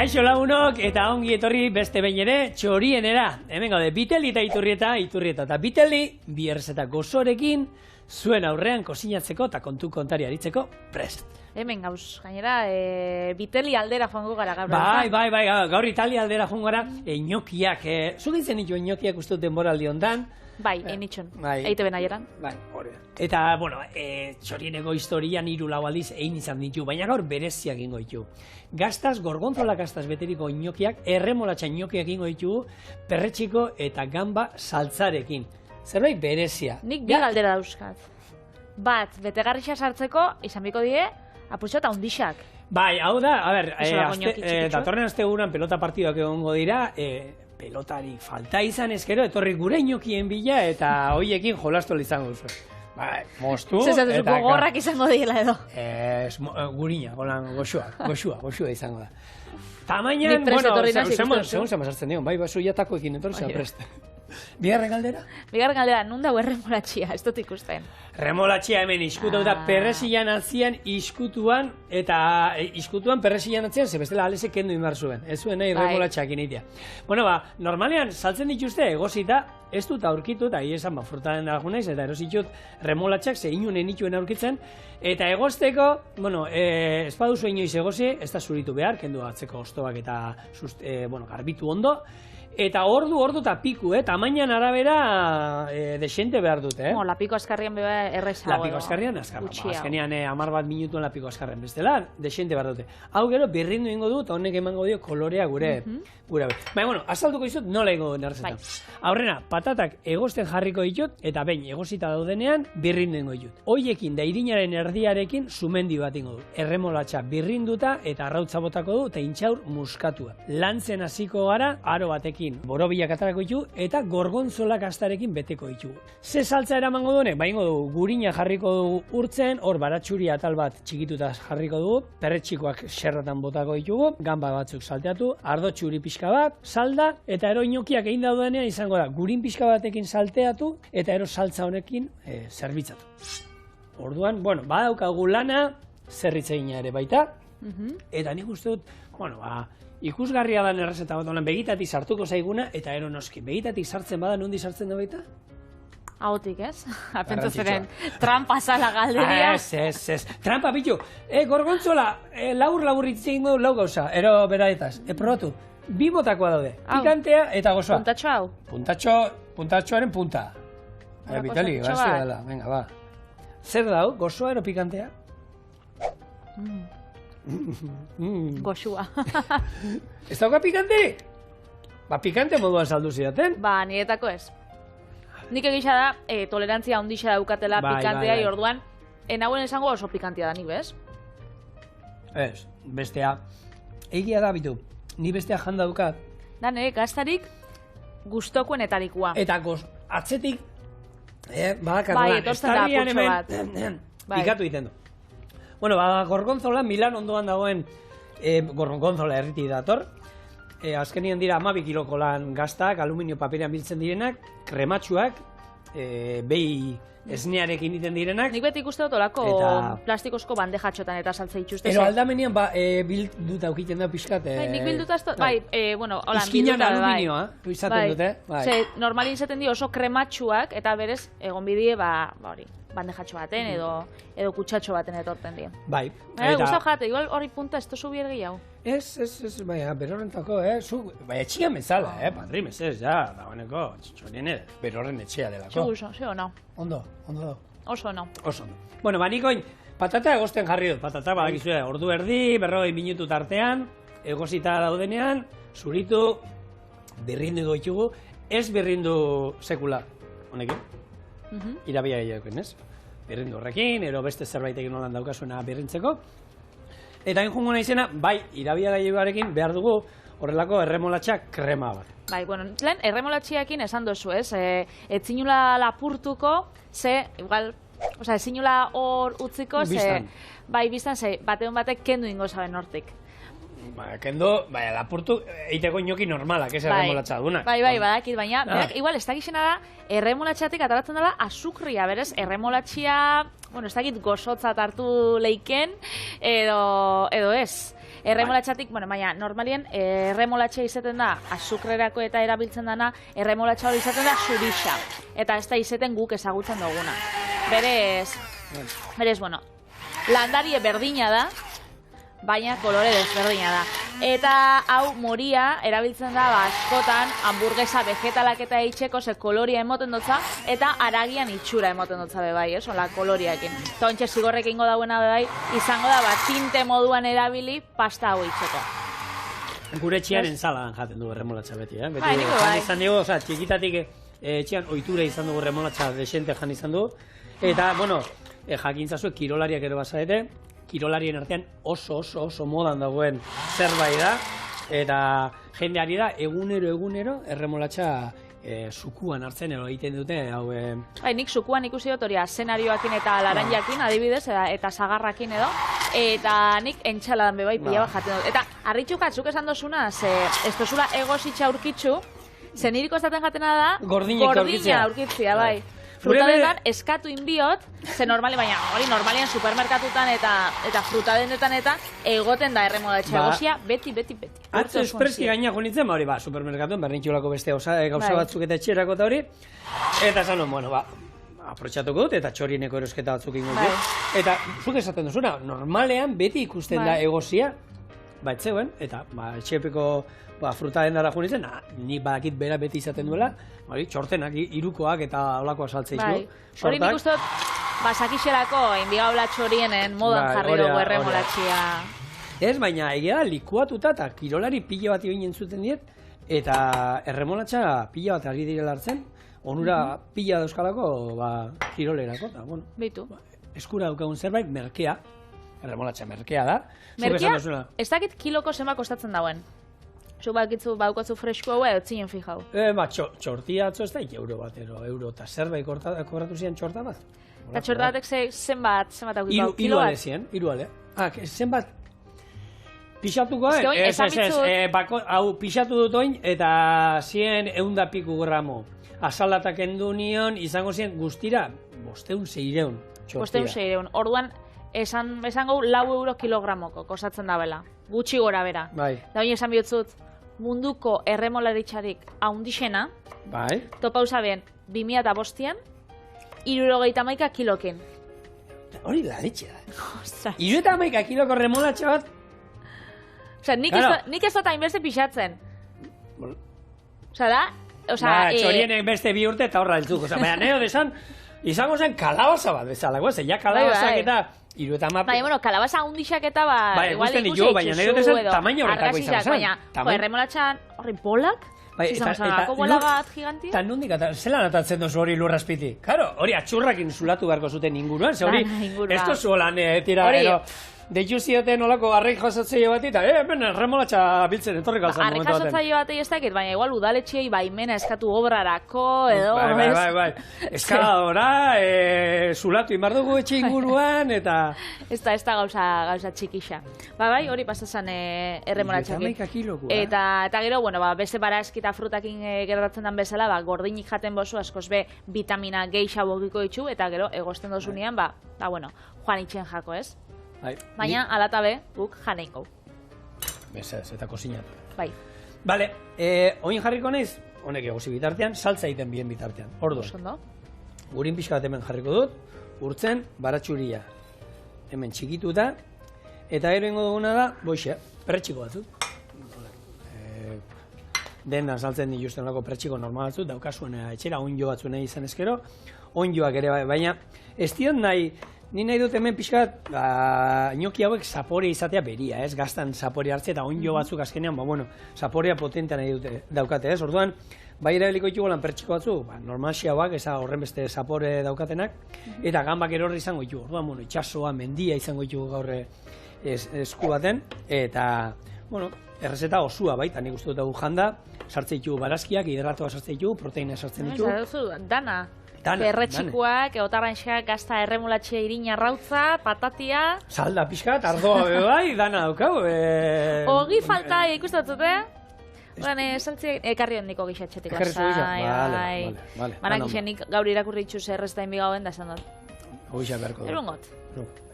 Kaixo lagunok eta ongi etorri beste behin ere txorienera. Hemen gaude, Biteli eta Iturrieta eta Biteli, bierz eta gozorekin, zuen aurrean kozinatzeko eta kontu kontari aritzeko prest. Hemen gauz, gainera, Biteli aldera joango gara gaur. Bai, gaur Italia aldera joango gara, inokiak, zu ditzen nitu inokiak uste dut denboraldi ondan. Bai, enitxon, eite ben aieran. Bai, hori da. Eta, bueno, txorieneko historian 3-4 aldiz egin izan ditu, baina gaur bereziak ingo ditu. Gaztaz, gorgonzola gaztaz beteriko inokiak, erremolatxa inokiak ingo ditu, perretxiko eta gamba saltzarekin. Zerbait berezia. Nik bi galdera dauzkat. Bat, betegarrixa sartzeko, izan biko die, apurtxo eta undixak. Bai, hau da, a ber, datorren asteguran pelota partiduak egongo dira, pelotarik falta izan ezkero, etorri gure inokien bila eta hoiekin jolastu izango duzu. Bai, moztu. Zezatu gogorrak izango diela edo. Gurina, golan goxua izango da. Tamainan, bueno, segun zamazartzen dion, bai, basu jatakoekin etorri zan preste. Bigarren galdera? Bigarren galdera, nun dago erremolatxia, ez dut ikusten. Remolatxia hemen iskutu da perresilan atzian iskutuan, eta iskutuan perresilan atzian, ze bestela alesek kendu inbar zuen. Ez zuen nahi remolatxak initea. Bueno, normalean saltzen dituzte egosita, ez dut aurkitu, eta esan frutaren dagunaiz, eta erositut remolatxak ze inunen ituen aurkitzen, eta egosteko, bueno, ez baduzu inoiz egosi, ez da zuritu behar, kendu atzeko ostoak eta garbitu ondo, eta ordu eta piku, tamainan arabera desente behar dute. Lapiko askarrian beba errezago. Lapiko askarrian askarra. Azkenean 10 minutuen lapiko askarren bestela, desente behar dute. Hau gero, birrindu ingo dut, honek emango dio kolorea gure. Baina, bueno, azalduko izut nola ingo duen errezetan. Aurrena, patatak egosten jarriko ditut, eta behin egosita daudenean, birrindu ingo ditut. Hoiekin da irinaren erdiarekin sumendi bat ingo dut. Erremolatxa birrinduta eta arrautza botako du, eta intxaur muskatua. Lantzen hasiko gara, aro batekin borobilak atarako ditu, eta gorgonzola gaztarekin beteko ditu. Ze saltza eramango duenek? Baingo du, gurina jarriko du urtzen, hor baratxuri atal bat txikituta jarriko dugu, perretxikoak xerratan botako ditugu, gamba batzuk salteatu, ardo txuri pixka bat, salda, eta ero inokiak egin daudenean izango da, gurin pixka batekin salteatu, eta ero saltza honekin zerbitzatu. Orduan, bueno, badaukagu lana, zerritzegina ere baita, eta nik uste dut, bueno, ikusgarria da errezeta bat, begitatik sartuko zaiguna, eta ero noski, begitatik sartzen bada, nondi sartzen da baita? Ahotik, ez? Apentzazeren trampa zala galderia. Ez. Trampa, bitu. Gorgontzola, labur itzegin du lau gauza, ero beraetaz. Probatu, bi botakoa daude. Pikantea eta gozoa. Puntatxo hau? Puntatxoaren punta. Bitali, bazua dela. Venga, ba. Zer dau, gozoa ero pikantea? Goxua. Ez dauka pikante? Pikante moduan saldu zidaten? Niretako ez. Nik egisa da, tolerantzia handixa daukatela pikantea, orduan, enauen esango oso pikantea da, nik bez? Ez, bestea. Egia da, bitu, ni bestea janda dukat. Da, nire gaztarik gustokuenetarikoa. Eta atzetik, badakaruan, estarrian hemen, pikatu egiten du. Bueno, gorgonzola, Milan ondoan dagoen gorgonzola erriti dator. Azkenien dira 12 kiloko lan gaztak, aluminio paperean biltzen direnak, krematxuak, behi esnearekin iten direnak. Nik beti ikuste dut olako plastikozko bandejatxotan eta saltza itxuste. Ero aldamenean bilduta aukiten da pixkat. Nik bilduta ez dut, bueno, holan izkinan aluminioa, izaten dute. Normalin izaten di oso krematxuak eta berez egon bidie, hori. Bandejatxo baten edo kutsatxo baten etorten dien. Bai. Gustau jate, igual hori punta ez tozu biergi hau. Ez, berorrentako, baina etxia mezala, padri mezez, ja, dagoeneko, txorien ere, berorren etxea delako. Sí o no? Ondo. Oso no. Bueno, nikoin, patata egosten jarri dut, patata badakizue, ordu erdi, 40 minutu tartean, egosita daudenean, zuritu, birrindu goitugu, ez birrindu sekula, honekin. Irabia gehiagoen, ez? Birrindu horrekin, ero beste zerbaitekin nolan daukasuena birrintzeko. Eta enjungo naizena, bai, irabia gehiagoarekin behar dugu horrelako erremolatxa krema bat. Bai, bueno, lehen erremolatxiakin esan dozu, ez? Etzinula lapurtuko, igual, etzinula hor utziko, bai, biztan, batean batek kendu ingo zaben hortik. Kendo, lapurtu, eiteko inoki normalak, ez erremolatxa dunak. Bai, badakit, baina, igual, ez dakizena da, erremolatxatik ataratzen dela azukria, berez, erremolatxia, bueno, ez dakit gozotzat hartu leiken, edo ez. Erremolatxatik, bueno, baina, normalien, erremolatxa izaten da, azukrerako eta erabiltzen dana, erremolatxa hori izaten da zurixa. Eta ez da izaten guk ezagutzen duguna. Berez, bueno, landarie berdina da, baina kolore desberdina da. Eta hau moria erabiltzen da askotan hamburguesa vegetalak eta eitzeko ze koloria emoten dutza eta haragian itxura emoten dutza bebai, hola koloriakin. Eta ontxe zigorrek ingo dauena bebai, izango da tinte moduan erabili pasta hau itxeko. Gure txian ensaladan jaten du erremolatxa beti, eh? Bai, niko bai. Izan dugu, txikitatik txian ohitura izan dugu erremolatxa desente jan izan du. Eta, bueno, jakintzazu kirolariak ere bazarete, kirolarien artean oso modan dagoen zerbait da, eta jendeari da egunero erremolatxa sukuan hartzen edo egiten dute, hau... Bai, nik sukuan ikusi dut hori zenarioakin eta laranjakin, adibidez, eta sagarrakin edo, eta nik entxaladan bebai pila bat jaten dut. Eta harritxukatzuk esan dozuna, ez dozula egositxa aurkitzu, zeniriko esaten jatena da, gordina aurkitzia, bai. Frutadetan eskatu inbiot, ze baina hori normalian supermerkatutan eta frutadenetan eta egoten da erremolatxa egosia, beti. Atzo espreski gaina jonitzen, hori supermerkatuen berdintxulako beste gauza batzuk eta etxerako eta hori, eta esan bueno, aprotxatuko dut eta txorineko erosketa batzuk ingo dut. Eta zuk esaten duzuna, normalean beti ikusten da egosia, etzeuen, eta etxepeko frutaden dara junitzen, nik badakit bera beti izaten duela, txortenak, irukoak eta olakoak saltzeizu. Hori nik uste dut, basakixerako inbigaula txorienen modan jarri dugu erremolatxia. Ez, baina egia likuatuta eta kirolari pila bat egin entzuten diet, eta erremolatxa pila bat ari direla hartzen, onura pila dauzkalako kirolerako, eta, bueno, eskura daukagun zerbait, merkea, erremolatxa merkea da. Merkea, ez dakit kiloko zenba kostatzen dauen. Zu baukotzu fresko hau edo fijau. Txortia atzo ez da euro bat, euro eta zerbait kobratu ziren txorta bat. Eta txorta batek zenbat aukiko? Hiru ale ziren, hiru ale. Zenbat pixatuko, hau pixatu dut oin eta zien 100 piku gramo. Azalatak endu nion, izango ziren guztira, 500-600 txortia. 500-600, orduan esango 4 euro kilogramoko kostatzen da bela. Gutxi gora bera. Da hori esan bihotzut, munduko erremolaritzarik haundixena, topa usaben, 2005an, 71 kilokin. Hori da ditxea. 71 kiloko remolatxa bat? Nik ez dut hainbeste pixatzen. Txorienek beste 2 urte eta horra eltzuk. Baina nero desan, izango zen kalabaza bat bezala. Ja kalabazak eta... Baina, kalabaza hundixak eta igual ikusi baina nahi dut esan tamaina horretako izan zen. Baina, erremolatxan horri bolak? Izango bola bat gigantia? Eta nondik, zelan atatzen dozu hori lurraspiti? Karo, hori atxurrakin zulatu beharko zuten inguruan, ze hori, ez dozu holan tira, deitu zioten olako arreik jasotzaile bat eta hemen erremolatxa biltzen etorrik alzan momentu baten. Arreik jasotzaile bat ez dakit, baina igual udaletxeei baimena eskatu obrarako edo... Bai, eskaladora, zulatu inbar dugu etxe inguruan eta... Ez da gauza txikixa. Bai, hori pasazan erremolatxakin. Eta gero, beste barazki eta frutakin gertatzen den bezala, gordinik jaten bozu askoz be vitamina geixa bogiko ditzu eta gero egosten dozunean, joan itxen jako, ez? Baina, alatabe, guk janeiko. Bezaz, eta kozinatu. Bai. Bale, oin jarriko naiz, honek egosi bitartean, saltza egiten bien bitartean. Orduan, gurin pixka bat hemen jarriko dut, urtzen, baratxuria. Hemen txikituta, eta gero ingo duguna da, boixe, perretxiko batzuk. Dena saltzen dituzten lako perretxiko normal batzuk, daukazuen etxera, onjo batzu nahi izan ezkero, onjoak ere baina, ez dion nahi, ni nahi dut hemen pixkat, inoki hauek zapore izatea beria, ez? Gaztan zapore hartzea eta onjo batzuk azkenean, zaporea potentea nahi dute daukate, ez? Orduan, bai erabiliko ditugu lan pertxiko batzu, normalxia hauak, horren beste zapore daukatenak, eta gambak erorri izango ditugu. Orduan, itxasoa, mendia izango ditugu gaur esku baten, eta, errezeta osua baita, nik uste dut dugu janda, sartzen ditugu barazkiak, hidratoa sartzen ditugu, proteina sartzen ditugu. Dana. Perretxikoak, egotarranxeak, gazta erremolatxea irina rautza, patatia... Salda pixkat, ardoa bai, dana daukau. Ogi falta, ikusten dut, saltziak, ekarri hondiko gixatxetik. Ekarri zu gixat, bale. Banak nik gaur irakurri ditxuz errezta inbigauen da esan dut. Ogixak beharko dut. Erungot.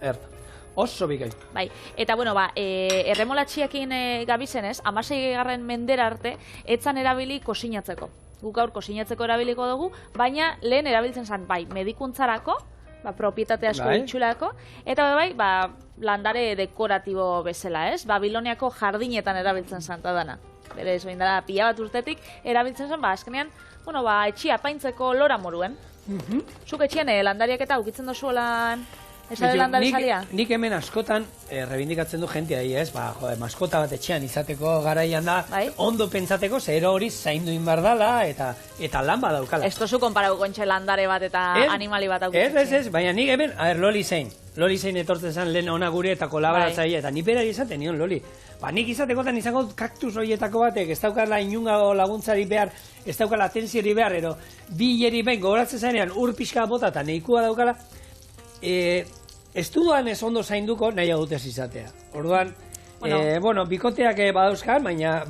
Erta. Oso bikai. Bai, eta bueno, erremolatxiakin gabizenez, 16. mendera arte, etzan erabili kosinatzeko. Guk gaur kosinatzeko erabiliko dugu, baina lehen erabiltzen zen, bai, medikuntzarako, propietate asko ditxulako, eta bai, landare dekoratibo bezala, ez? Babiloniako jardinetan erabiltzen zanta dana. Berez, behin dara, pila bat urtetik erabiltzen zen, azkenean, etxia apaintzeko lora moruen. Zuk etxian landariak eta ukitzen dozuelan... Esa landare salia? Nik hemen askotan rebindikatzen du jentia ahi, ez? Maskota bat etxean izateko garaian da, ondo pentsateko, zero hori zaindu inbar dala, eta lan badaukala. Ez tozu konparau kontxe landare bat eta animali bat aukitzen. Ez, baina nik hemen, Loli zein. Loli zein etortzen zen lehen ona gure eta kolaboratzaile, eta nik berari izaten nion Loli. Nik izatekotan izango kaktus horietako batek, ez daukala inunga laguntzari behar, ez daukala atenziori behar, ero bi hileri behin gogoratzen zarean ur pixka bota eta nahikoa daukala, ez dudan ez ondo zainduko nahi agutez izatea. Orduan, bikoteak badauzkan, baina,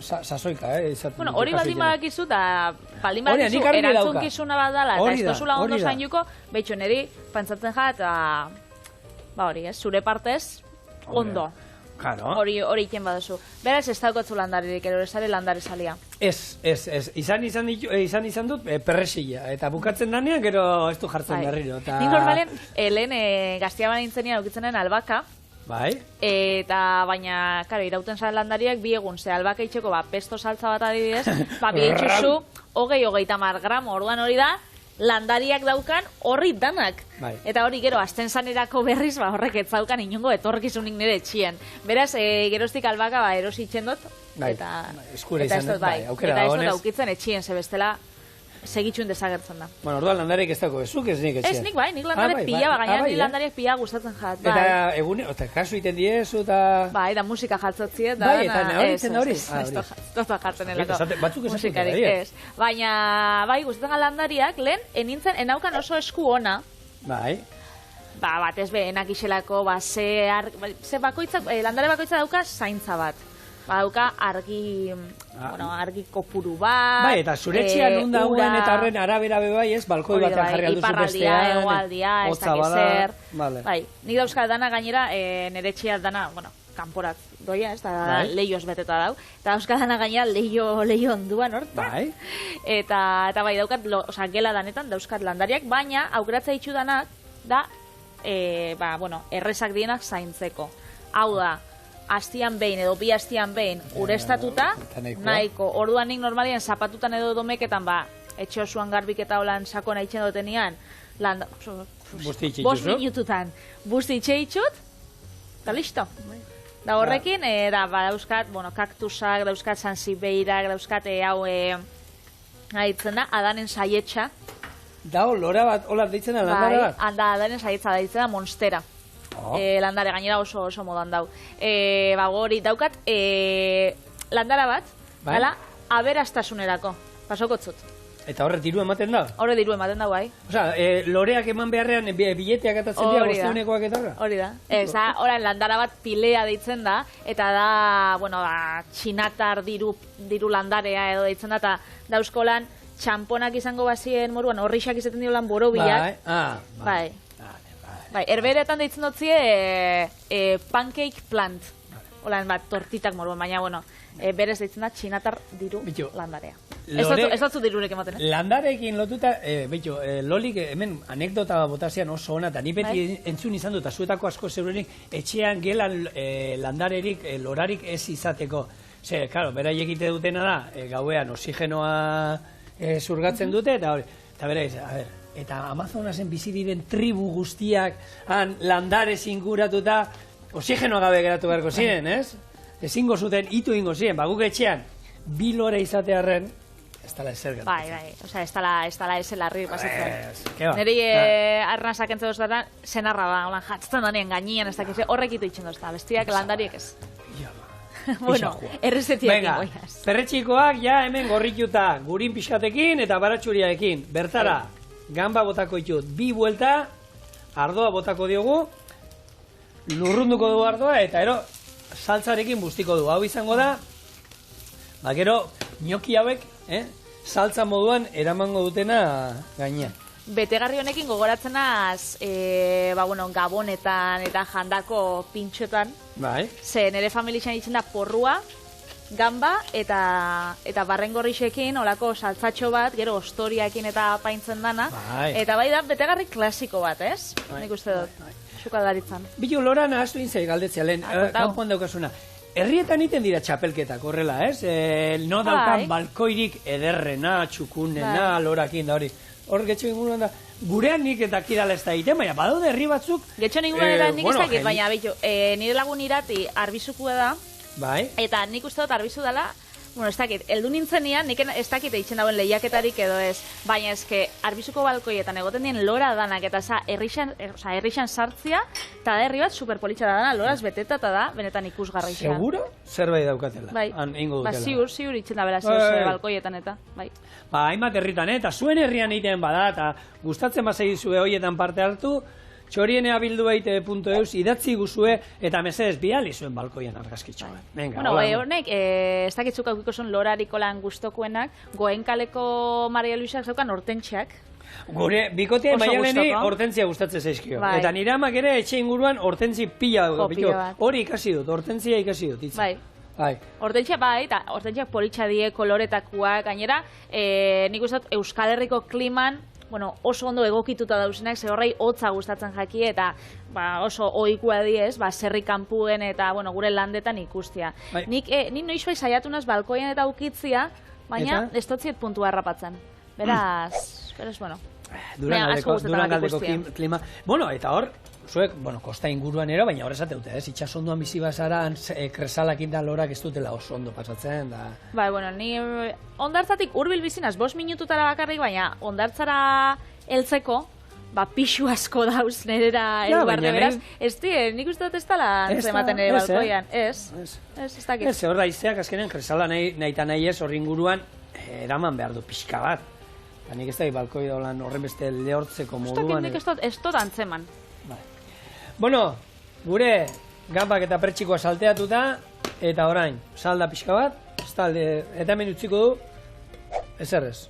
sasoika, izaten. Hori baldin badakizu, eta baldin badakizu erantzunkizuna bat dala, eta ez dozula ondo zainduko, behitxo niri, pantzatzen ja, eta hori, zure partez, ondo. Hori iken baduzu. Beraz, ez daukotzu landaririk, ero ez landare salia. Ez. Izan dut perresila. Eta bukatzen danean, gero ez du jartzen berriro. Nik normalen, lehen gaztia bana intzenean aukitzenen albaka. Bai. Eta baina, karo, irauten zaren landariak bi egun, ze albaka itxeko, pesto saltza bat adibidez, bi itxuzu, 20-30 gramo, orduan hori da, landariak daukan horri danak. Eta hori gero, azten zanerako berriz, horrek ez daukan inongo etorkizunik nire etxien. Beraz, geroztik albaka erositzen dut. Eta eskura izan dut, aukera da honez. Eta ez dut aukitzen etxien, zebestela segitxun desagertzen da. Orduan landarek ez dago, ezuk ez nik etxien. Ez nik nik landare pila, gainean nik landariak pila gustatzen jat. Eta egune, eta kasu iten diezu, eta... Bai, da musika jaltzotzi, eta horitzen da hori. Ez da jartzen elako. Batzuk esatzen da, ez. Baina, bai, gustatzen landariak, lehen, enintzen, enaukan oso esku ona. Bai. Batez be, enak iselako, ze bakoitzak, landare bakoitza dauka zaintza bat. Badauka argi kopuru bat. Bai, eta zuretxean nunda hauen eta horren arabera bebai, ez, balkoi batean jarri alduzu bestean. Iparraldia, egoaldia, ez dakizer. Bai, nik dauzkat dana gainera, nire etxeat dana, kanporat doia, ez da lehioz beteta dau. Eta dauzkat dana gainera lehio onduan hortan. Bai. Eta bai, daukat, gela danetan dauzkat landariak, baina aukeratza itxu danak da, errezak dienak zaintzeko. Hau da, astian behin edo bi astian behin urestatuta, nahiko. Orduan nik normalien zapatutan edo domeketan, etxe osoan garbik eta holan sakona itxen dutenian, 5 minututan busti itxe itxut, eta listo. Da horrekin, dauzkat, kaktusak, dauzkat zanzibeirak, dauzkat, hau, haitzen da, adanen saietxa. Da, lora bat, hola deitzen da, landara bat? Bai, adanen saietxa deitzen da, monstera. Landare, gainera oso modan dau. Hori daukat, landara bat, aberastasunerako, pasokotzut. Eta horre diru ematen da? Horre diru ematen da, bai. Osa, loreak eman beharrean bileteak atatzen dira bostehunekoak eta horra? Hori da. Horan, landara bat pilea deitzen da, eta da, txinatar diru landarea edo deitzen da, eta dauzkolan txamponak izango bazien moruan, horrixak izaten diolan borobiak. Bai. Bai, erberetan deitzen dutzie pancake plant. Olan bat, tortitak moruan, baina, berez deitzen da txinatar diru landarea. Ez dutzu dirurek ematen, Landarekin lotuta, Lolik hemen anekdota botazian oso ona, eta ni beti entzun izan dut, eta zuetako asko zeurenik, etxean gelan landarerik, lorarik ez izateko. Karo, beraiek egite dutena da, gauean oxigenoa zurgatzen dute, eta hori, eta beraiz, eta Amazonasen bizi diren tribu guztiak landarez inguratuta oxigenoa gabe geratu beharko ziren, ez? Ezingo zuten, itu ingo ziren, guk etxean, bi lore izatearren, ez dala ezer gertu. Bai, oza, ez dala ez larri pasatzen. Neri arnazak entzatu zuten, zenarra da, holan jatzen danean gainian, ez dakiz, horrekitu itxen dozta, bestiak landariek ez. Bueno, errezetiak ingoiaz. Perretxikoak ja hemen gorrituta, gurin pixkatekin eta baratxuriaekin, bertara. Gamba botako ditut, bi buelta, ardoa botako diogu, lurrunduko dugu ardoa, eta saltzarekin bustiko du. Hau izango da, gero, gnocchi hauek, saltza moduan eramango dutena gainean. betegarri honekin gogoratzenaz, gabonetan eta jandako pintxotan. Bai. Ze nire familixan itzen da porrua, gamba eta barrengorrixekin, olako saltzatxo bat, gero ostoriakin eta paintzen dana. Bai. Eta bai da, betegarri klasiko bat, ez? Nik uste dut, sukaldaritzan. Bilu, Lora nahaztu inzai galdetzea lehen, kanpoan daukasuna. Herrietan iten dira txapelketak, horrela, ez? No daukan balkoirik ederrena, txukunena, Lorakin da hori. Hor, getxo inguruan da, gurean nik eta kirala ez da egiten, baina badaude herri batzuk... Getxo inguruan eta nik ez dakit, baina nire lagun irati arbizukua da, bai. Eta nik uste dut arbizu dela, ez dakit, eldu nintzenean, nik ez dakit eitzen dauen lehiaketarik edo ez, baina eske arbizuko balkoietan egoten dien Lora danak, eta herrixan sartzia, eta da herri bat superpolitxa da dana, Loraz beteta eta da, benetan ikusgarra izan. Seguro? Zerbait daukatela, bai. Ingo dutela. Ziur itzen da bera zeus balkoietan eta, bai. Hainbat herritan, eta zuen herrian egiten bada, eta gustatzen bazegizue hoietan parte hartu, txorienea.eus idatzi guzue eta mesedez bidali zuen balkoien argazkitxo. Honek, ez dakitzuk aukiko zuen Lorariko lan gustokuenak, Goenkaleko Maria Luisak zeukan hortentxeak. Gure, bikotea Maialeni hortentzia gustatzen zaizkio. Eta nire amak ere etxe inguruan hortentzi pila dugu. Hori ikasi dut, hortentzia ikasi dut. Bai. Hortentzia bai, eta hortentziak politxa die, koloretakoak, gainera, nik uste dut Euskal Herriko kliman, oso ondo egokituta dauzenak, ze horrei hotza gustatzen jaki eta oso ohikoa diez, zerri kanpuen eta gure landetan ikustia. Nik noizbait saiatu naz balkoien eta ukitzia, baina ez dotziet puntua errapatzen. Beraz, Durangaldeko klima. Eta hor, zuek, kosta inguruan ero, baina hor esate dute, itxasonduan bizi bazaran, kresalakin da Lorak ez dutela oso ondo pasatzen, da... Ni ondartzatik hurbil bizinaz, 5 minututara bakarrik, baina ondartzara heltzeko, pixu asko dauz nerera elbarde, beraz, nik uste dut ez dala antzematen ere balkoian, ez dakit. Ez, hor da, izeak azkenean kresala nahi eta nahi ez, horri inguruan, eraman behar du pixka bat. Nik ez da, balkoi daulan horren beste lehortzeko moduan. Nik ez dut antzeman. Gure gambak eta pertxikoa salteatuta, eta orain, salda pixka bat, eta hemen utziko du, ezerrez,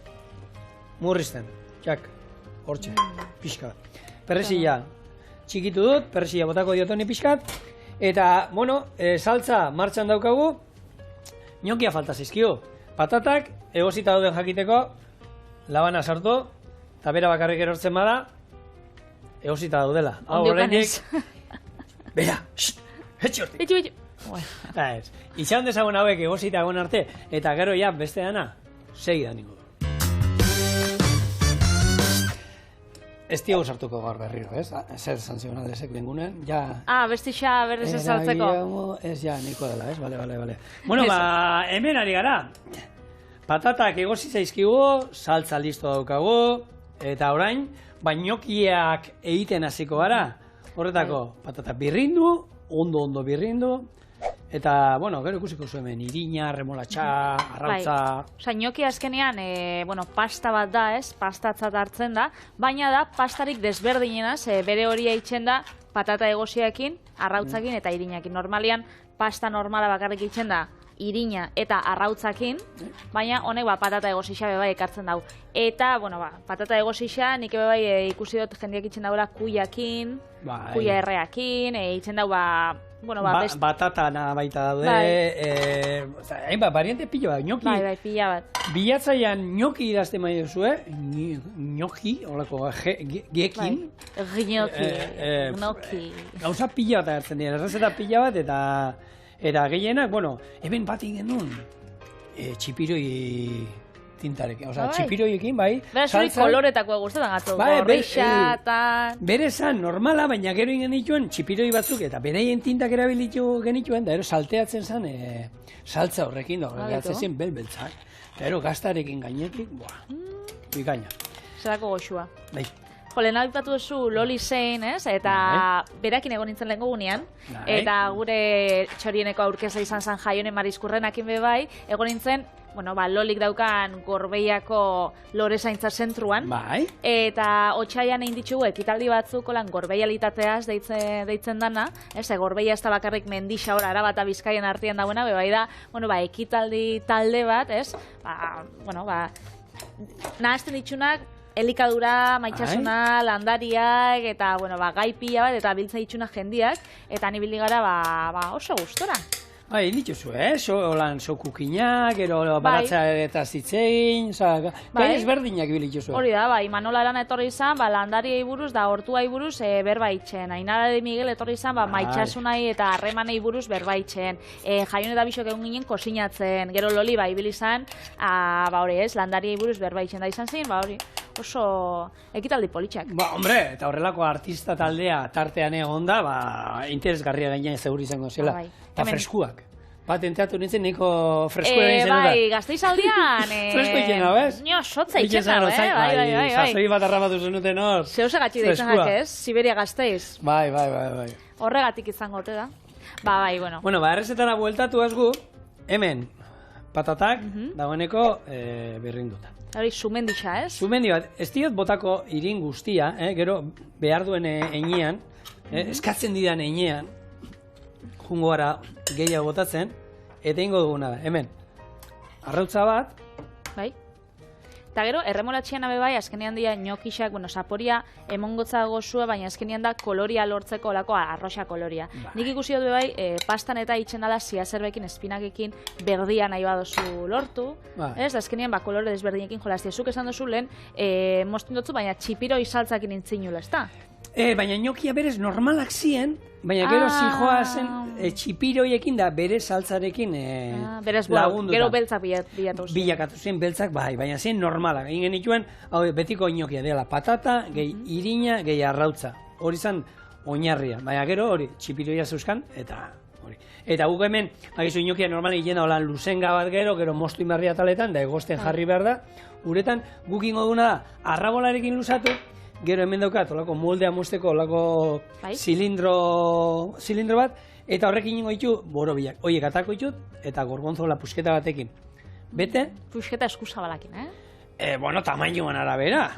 murrizten, jak, hortxe, pixka bat. Perrezila txikitu dut, perrezila botako diotoni pixkat, eta, saltza martxan daukagu, niokia falta zizkio, patatak, egozita dauden jakiteko, labana sartu, eta bera bakarrik erortzen bada, egozita daudela. Ondiokanez. Bera, etxe hortik. Itxan dezagun hauek egozita egon arte, eta gero ja beste dana, segi da ningu. Ez diago sartuko gaur berriro, ez? Zer sanzionan desek bengunen, ja... Bestixa berriz ez saltzeko. Ez ja, niko dela, ez? Bale. Hemen ari gara. Patatak egozi zaizkigu, saltza listo daukagu, eta orain, bainokiak egiten hasiko gara. Horretako, patatak birrindu, ondo birrindu, eta, gero ikusiko zuen, irina, remolatxa, arrautza... Inoki azkenean, pasta bat da, ez? Pastatzat hartzen da, baina da, pastarik desberdinenaz, bere hori eitzen da, patata egoziakin, arrautzakin eta irinakin. Normalian, pasta normala bakarrik eitzen da, irina eta arrautzakin, baina honek patata egozixa bebai ekartzen dau. Eta, patata egozixa nik bebai ikusi dut jendeak itzen daula kuiakin, kuia erreakin, itzen dau batata baita daude, variante pila bat, nioki. Bai, pila bat. Bilatzaian nioki idazte maia duzue, nioki, holako, gekin. Gnoki. Gauza pila bat agertzen dira, errezeta pila bat, eta gehienak, hemen bat ingen duen, txipiroi tintarekin, txipiroiekin, bai. Beraz, hori koloretako gustatzen gatu, gorrixa eta... Bere zan, normala, baina gero ingen dituen txipiroi batzuk, eta bereien tintak erabilitu genituen, da ero salteatzen zen, saltza horrekin, da horregatzen zen belbeltzak. Eta ero gaztarekin gainetik, bikaina. Zerako goxua. Bai. Lehen aipatu duzu Loli zein, ez? Eta berakin egon nintzen lehen gunean. Eta gure txorieneko aurkeza izan zan Jaione Marizkurrenakin bebai, egon nintzen, Lolik daukan Gorbeiako lore zaintza zentruan. Eta otsaian egin ditugu ekitaldi batzuk gorbeialitateaz deitzen dana. Gorbeia ez da bakarrik mendixa hor Araba eta Bizkaien artean dagoena, bebai da, ekitaldi talde bat, ez? Nahazten ditxunak, elikadura, maitxasuna, landariak, eta, bueno, gai pila bat, eta biltza itxuna jendiak, eta ni bildi gara, oso gustora. Bai, dituzu, holan kukinak, gero baratza eta zitzegin, gai ezberdinak bilituzu. Hori da, Manola Arana etorri izan, landariei buruz, da hortuai buruz berba itxen. Ainara de Miguel etorri izan, maitxasunai eta harremanei buruz berba itxen. Jaion eta bisok egun ginen kosinatzen, gero Loli ibili izan, hori ez, landariei buruz berba itxen da izan zen, hori. Oso ekitaldi politxak. Hombre, eta horrelako artista taldea tartean egon da, interesgarria gaina zegur izango zela. Eta freskuak. Bat enteatu nintzen niko freskua egin zen. Bai, Gasteiz-aldian. Fresko ikena, bez? Nio, sotza ikena, bai. Sasoi bat arrabatu zenuten hor. Zeuse gatsi da izan ez, Siberia Gasteiz. Bai. Horregatik izango te da. Bai, bueno. Bueno, errezetara bueltatu azgu, hemen, patatak, dagoeneko berrinduta. Hori, sumenditxa, ez? Sumendi bat, ez diot botako irin guztia, gero behar duen einean, eskatzen didan einean, jungo gara gehiago botatzen, eta ingo duguna da, hemen, arrautza bat. Bai. Eta gero, erremolatxian abe bai, azkenean dira nyokixak, saporia emongotza gozua, baina azkenean da koloria lortzeko olako arroxa koloria. Nik ikusi dut bai, pastan eta itxen dala ziazerbekin, espinakekin, berdia nahi badozu lortu. Ez, azkenean kolore desberdinekin jolaztia. Zuk esan dozu lehen, mostin dutzu, baina txipiro izaltzakin intzinula, ez da? Baina nyokia berez normalak ziren, baina gero zijoa zen txipiroiekin da bere saltzarekin lagunduta. Gero beltzak bilatu zen. Bilakatu zen beltzak, baina zen normalak. Egin genituen, betiko nyokia dela patata, gehi irina, gehi arrautza. Hori zen oinarria, baina gero hori txipiroia zeuskan, eta hori. Eta guk hemen, bagizu nyokia normalik jena holan luzenga bat gero mostu inbarria taletan, da egosten jarri behar da. Uretan guk ingo duguna da, arrabolarekin luzatu, gero hemen daukat, olako moldea mozteko, olako zilindro bat, eta horrekin ingo ditu borobilak. Oiek atako ditut, eta gorgonzola pusketa batekin. Bete? Pusketa eskuzabalakin, Bueno, tamainoan arabera.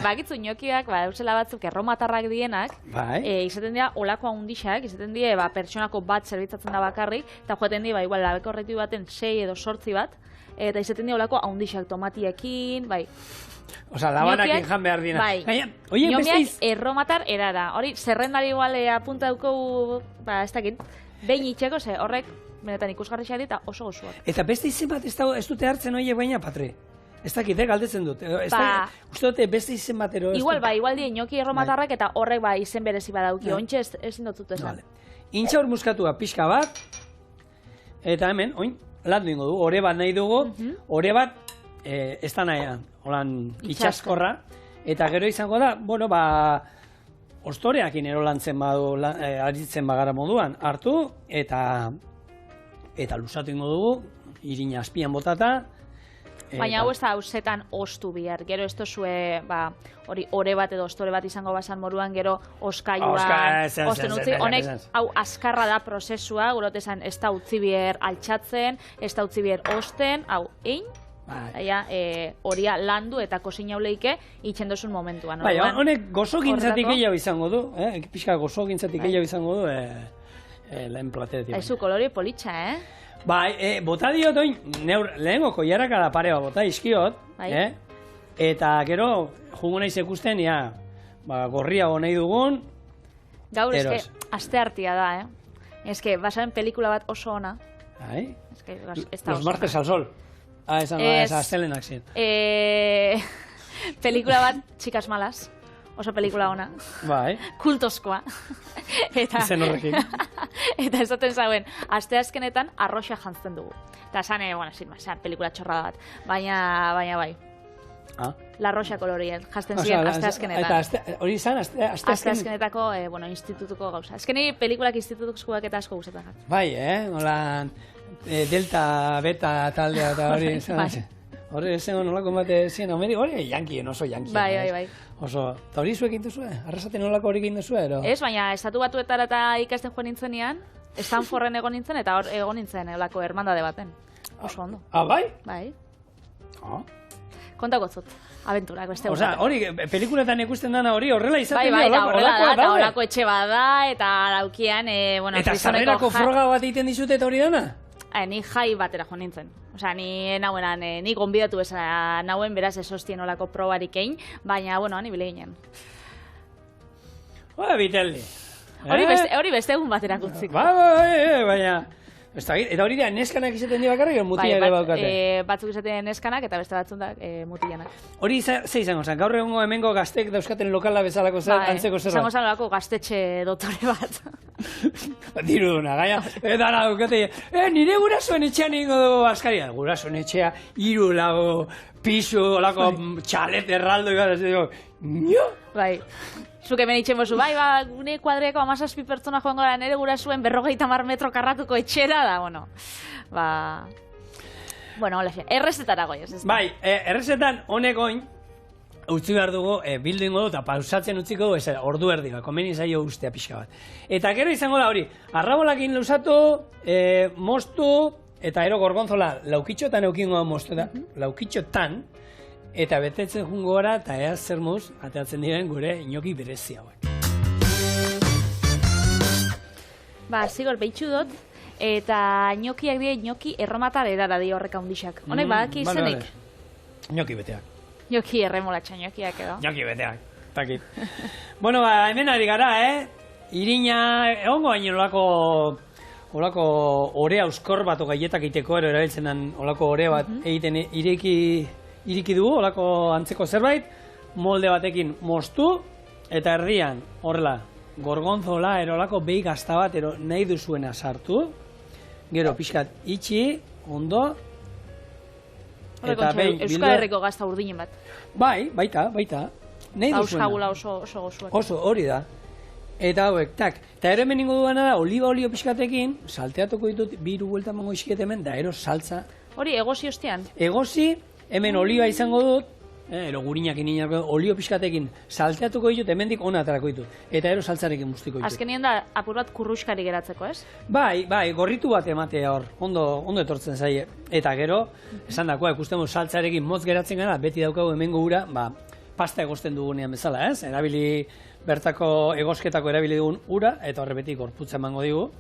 Bakitzu nyokiak, eusela batzuk erromatarrak dienak, izaten dira olako haundixak, izaten dira pertsonako bat zerbitzatzen da bakarrik, eta joaten dira, igual, labeko horretu baten 6 edo 8 bat, eta izaten dira olako haundixak tomatiekin, bai. Osa, labanakin jan behar dina. Bai, nyomiak erromatar erara. Hori, zerrendari igual apunta dugu, ez dakit, behin itxeko, ze horrek, benetan ikusgarri xari eta oso gozuak. Eta beste izen bat ez dute hartzen horiek baina, Patri? Ez dakit, galdetzen dut. Uste dute beste izen batero... Igual die nyoki erromatarrak eta horrek izen berezi badauki. Ontxe ezin dut esan. Intxa hor muskatua pixka bat, eta hemen, oin, landu ingo du, ore bat nahi dugu, ore bat, ez da nahi, holan itxaskorra, eta gero izango da, bueno, ostoreakin erolantzen badu, aritzen bagara moduan, hartu, eta lusatu ingo dugu, irina azpian botata. Baina hau ez da hauzetan ostu bihar, gero ez tozue, hori ore bat edo ostore bat izango bazan moruan, gero oskailuan, osten utzi, honek hau azkarra da prozesua, gurotezan ez da utzi bihar altxatzen, ez da utzi bihar osten, hau, horia landu eta kosin jauleike itxen dozun momentuan. Baina, honek gozo gintzatik gehiago izango du, pixka gozo gintzatik gehiago izango du, lehen platetik. Aizu, kolori politxa, Bai, bota diot oin, lehenko koiarrak ala pare bat bota izkiot, eta gero, jungo nahiz ikusten, gorria nahi dugun, gaur, aste hartia da, eske, basaren pelikula bat oso ona. Los martes al sol. Esa astelenak zin. Pelikula bat, Chicas Malas. Oso pelikula ona. Bai. Kultozkoa. Izen horrekin. Eta esaten zauen, asteazkenetan arroxa jantzten dugu. Eta esan, pelikula txorrada bat. Baina bai. La roxa kolorien, jazten ziren asteazkenetan. Eta hori izan, asteazkenetako, institutuko gauza. Ezkeni pelikulak institutukoak eta asko guzetan jat. Bai, nola delta, beta taldea eta hori izan. Hori zen nolako bate ziren, hori jankien, oso jankien. Bai. Oso, eta hori zuek induzue? Arrasaten nolako hori induzue, ero? Ez, baina estatu batuetara eta ikasten joan nintzenean, Stanforden egon nintzen eta hor egon nintzen olako hermandade baten. Oso ondo. Bai? Bai. Kontako zut, abenturak beste guztak. Osa, hori, pelikuletan ikusten dana hori horrela izaten bai, horrela da, eta horako etxe bada, eta laukian, eta zarrerako froga bat egiten dizute eta hori dana? ni jai batera jo nintzen. Osea, ni nauenan, ni gonbidatu bezala nauen, beraz ez hostien olako probarik egin, baina, bueno, ni bile ginen. Biteldi. Hori beste egun batera kutziko. Baina... Eta hori da, neskanak izaten dira bakarrik, mutiak ere baukate? Batzuk izaten neskanak eta beste batzuk da mutianak. Hori ze izango zen, gaur egungo hemengo gaztek dauzkaten lokala bezalako zer, antzeko zer bat? Izango zen lako gaztetxe dotore bat. Diru duna, gaia, eta daukate, nire gurasoen etxean ingo dugu askaria. Gurasoen etxea, 3 lago, pisu, olako txalet erraldo, nio? Bai. Zuke hemen itxen bozu, gune kuadriako 17 pertsona joan gara nire gurasuen 50 metro karratuko etxera da, bueno, errezetara goiz, ez da? Bai, errezetan honek oin, utzi behar dugu, bildu ingo du, eta pausatzen utziko du, ordu erdi, komeni zaio ustea pixka bat. Eta gero izango da hori, arrabolakin luzatu, moztu, eta ero gorgonzola laukitxotan eukingo moztu da, laukitxotan, eta betetzen jungo gara, eta ea zer muz, ateatzen diren gure inoki berezi hauek. Zigor, behitxu dut, eta inokiak dira inoki erromatar edara di horrek handixak. Honek badaki izenik? Inoki beteak. Inoki erremolatxa, inokiak edo. Inoki beteak, takit. Bueno, hemen ari gara, irina, egongo baino olako orea euskor bat gaietak iteko, erabiltzen den olako ore bat egiten iriki dugu, olako antzeko zerbait, molde batekin moztu, eta erdian, horrela, gorgonzola, olako behi gazta bat, nahi duzuena sartu, gero pixkat itxi, ondo, eta behin, Euskal Herriko gazta urdinen bat. Bai, baita, nahi duzuena. Auskagula oso gozuak. Oso, hori da. Eta hauek, tak, eta ero hemen ingo duena da, oliba olio pixkatekin, salteatuko ditut, 2 buelta mango isket hemen, da ero saltza. Hori, egozi ostean? Egozi, hemen oliba izango dut, ero gurinak inako, olio pixkatekin salteatuko ditut, hemendik ona atarako ditut. Eta ero saltzarekin mustiko ditut. Azkenien da, apur bat kurruskari geratzeko, ez? Bai, gorritu bat ematea hor, ondo etortzen zaie. Eta gero, esan dakoa, ikusten saltzarekin motz geratzen gara, beti daukagu hemengo ura, pasta egosten dugunean bezala, ez? Erabili bertako egosketako erabili dugun ura, eta horre beti gorputza emango digu.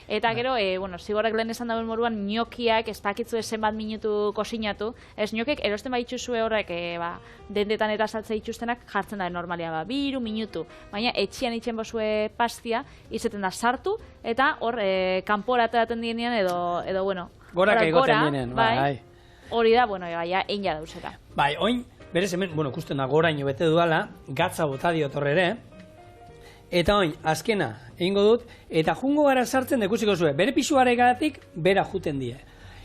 Eta gero, zigorrak lehen esan dagoen moruan, inokiak ez pakitzu esen bat minutu kosinatu. Ez inokiek erosten baitxuzue horrek dendetan eta saltza itxustenak jartzen da normalia 2 minutu. Baina etxian itxen bozue pastia, izeten da sartu, eta hor kanpora ateraten dienean edo Gorak egoten dienean, bai. Hori da, egin ja dauzera. Bai, oin, berez hemen, ikusten da goraino bete duala, gatza bota diotor ere, eta oin, azkena egingo dut, eta jungo gara sartzen dekusiko zuen, bere pisuaregatik bera juten die.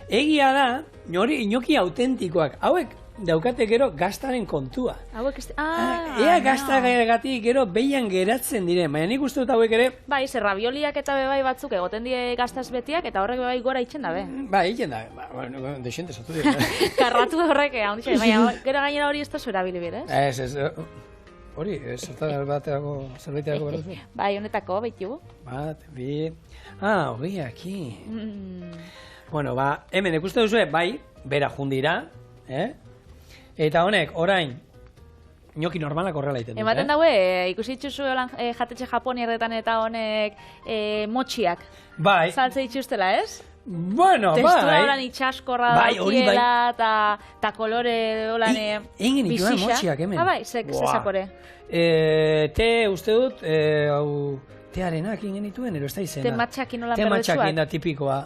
Egia da, inoki autentikoak, hauek daukate gero gaztaren kontua. Hauek ez... Ea gaztagatik gero behian geratzen diren, baina nik uste dut hauek ere... Bai, zer rabioliak eta bebai batzuk egoten die gaztaz betiak, eta horrek bebai gora itxen dabe. Bai, itxen da, desente zatu dira. Karratu horrek, baina gero gainera hori ez da zuera bilibir, ez? Ez, hori, zerbaiteako behar duzu? Bai, honetako, baitugu. Bat, bi... hori, aki. Bueno, hemen ikuste duzu, bai, bera jundira, eta honek, orain, inoki normalak horrela iten dut, Ematen daue, ikusi ditzuzu jatetxe japonierretan eta honek motxiak. Bai. Saltze dituztela, ez? Bueno, bai. Testura horan itxaskorra dautiela, eta kolore holan bizisa. Motxiak, hemen. Bai, zezakore. Te uste dut, tearenak ingenituen, ero ez da izena. Te matxakin holan berdetzuak. Te matxakin da tipikoa.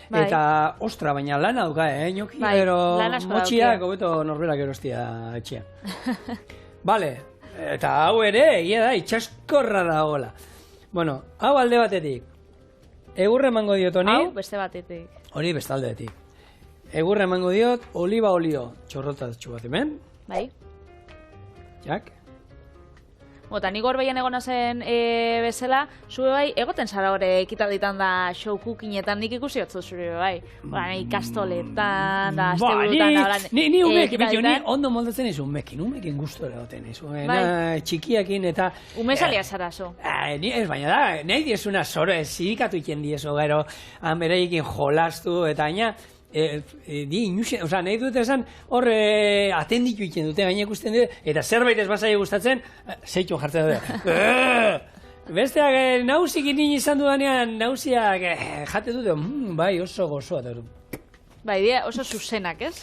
Eta, ostra, baina lana duka, inoki, ero motxiak, hobeto norberak erostia etxean. Bale, eta hau ere, egia da, itxaskorra da hola. Bueno, hau alde batetik. Egurre emango diot honi. Hau beste batetik. Hori beste aldetik. Egurre emango diot, oliba olio txorrotatxu bat hemen. Bai. Jak. Eta nik horbeian egona zen bezala, zure bai, egoten zara hori ekitalditan da show cookingetan nik ikusi otzu zure bai. Ikastoletan, da asteburutan da holan. Ni umekin, ni ondo moldatzen ez umekin guztu egoten ez. Txikiakin eta... Umezalia zara zo. Ez baina da, nahi diezuna zoro ez zirikatu iken diezo gero, hanbereikin jolastu eta aina... nahi dut esan hor atenditu iken dute, gaina ikusten dute, eta zerbait ez bazai gustatzen, zeitu jartzen dute. Besteak, nausik inin izan dudanean, nausiak jate dute, bai, oso gozoa. Bai, dira oso zuzenak, ez?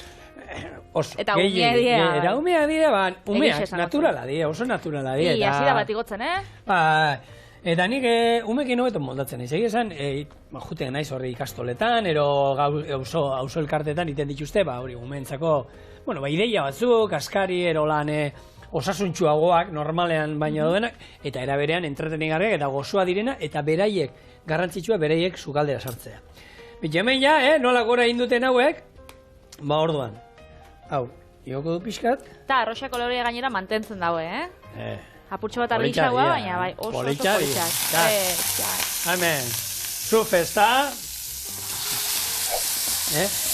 Oso. Eta umea dira. Eta umea dira, umeak, naturala dira, oso naturala dira. Hasi da bat igotzen, Ba, eta nik umekin hobeto moldatzen naiz. Egia esan, juten naiz horri ikastoletan, ero auzo elkartetan iten dituzte, hori umeentzako, ideia batzuk, askari, ero lan osasuntxuagoak, normalean baino duenak, eta eraberean entretenigarriak eta gozoa direna, eta beraiek, garrantzitsua beraiek sukaldera sartzea. Bitxe hemen ja, nola gora induten hauek, orduan. Hau, igoko du pixkat. Eta arroxa kolorea gainera mantentzen daue, Apurtxo bat argixagoa, baina bai, oso politxak. Hemen, zufesta.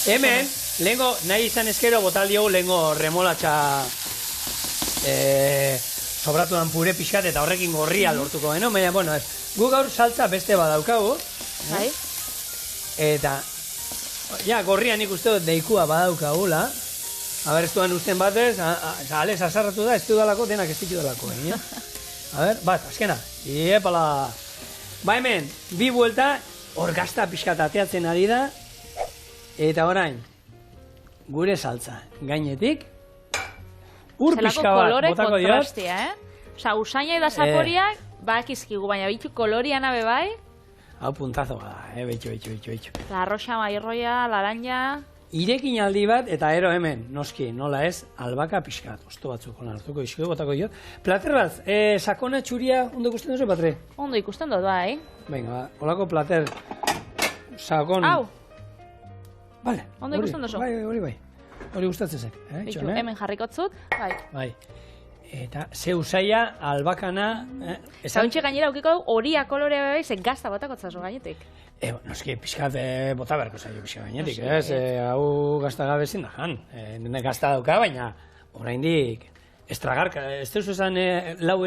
Hemen, lehenko nahi izan eskero botaldiogu lehenko remolatxa sobratu dan pure pixkat eta horrekin gorria lortuko, baina, gu gaur saltza beste badaukagu. Bai. Eta, gorria nik uste dut deikua badaukagula. Ez duan usten batez, Alex azarratu da, ez du dalako, denak ez ditu dalako. Azkena, iepala. Ba hemen, bi buelta, hor gazta pixkat ateatzen ari da, eta orain, gure saltza, gainetik, ur pixka bat, botako diot. Kontrastia, Osa, usaina eta zaporiak, bakizkigu, baina bitu koloriana bebai. Hau puntazo bada, betxo. La arroxa mairroia, laranja. Irekin aldi bat, eta ero hemen, noski, nola ez, albaka pixkat, osto batzuk, hola, hartuko izkio, botako diot. Plater bat, sakona txuria, ondo ikusten duzu, Patre? Ondo ikusten dut, bai. Venga, holako plater, sakon... Hau! Vale, ondo ikusten duzu. Bai, hori gustatzen zen. Hemen jarrikotzut, bai. Bai. Eta ze usaia, albakana... Zauntxe gainera aukiko horia kolorea bebai, zen gazta botakotzazu gainetik. Noski, pixkat bota beharko zaio pixka gainetik, ez? Hau gazta gabe zin da jan. Gazta dauka, baina oraindik estragarka. Ez duzu esan lau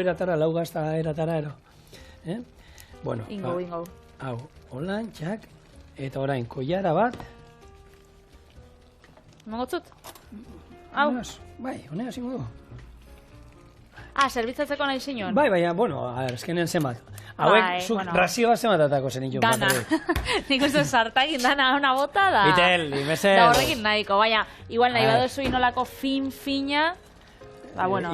gazta eratara ero. Ingo. Hau, holan, txak, eta orain koiara bat. Mongotzut? Hau? Bai, honea zingo du. Zerbitzatzeko nahi zinon? Bai, ezkenen zemat. Hauek, zuk razioa zematatako zen itxun. Dana. Nik uste sartagin dana ona bota da. Bitel, imesel. Da horrekin nahiko, baina, igual nahi baduzu inolako fin-fina.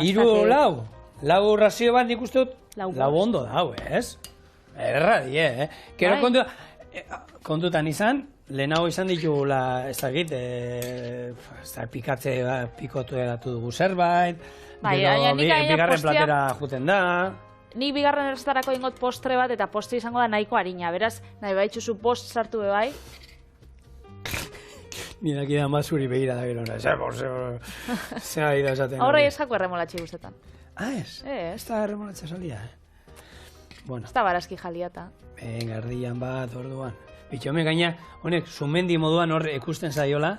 Iru lau razio bat nik uste dut, lau ondo dau, ez? Erra die, Kero kontutan izan, lehenago izan ditugula, ez dakit, pikatze pikotu eratu dugu zerbait, bigarren platera juten da. Nik bigarren errezetarako ingot postre bat, eta postre izango da nahiko harina, beraz, nahi baitzuzu post sartu bebai. Nire akidan bat zuri behira da gero, zera da esaten. Horre eskako erremolatxe guztetan. Ez? Ez da erremolatxe salia, Ez da barazki jaliata. Gardian bat, orduan. Bitxo, gaina, honek, sumendi moduan hor ikusten zaiola,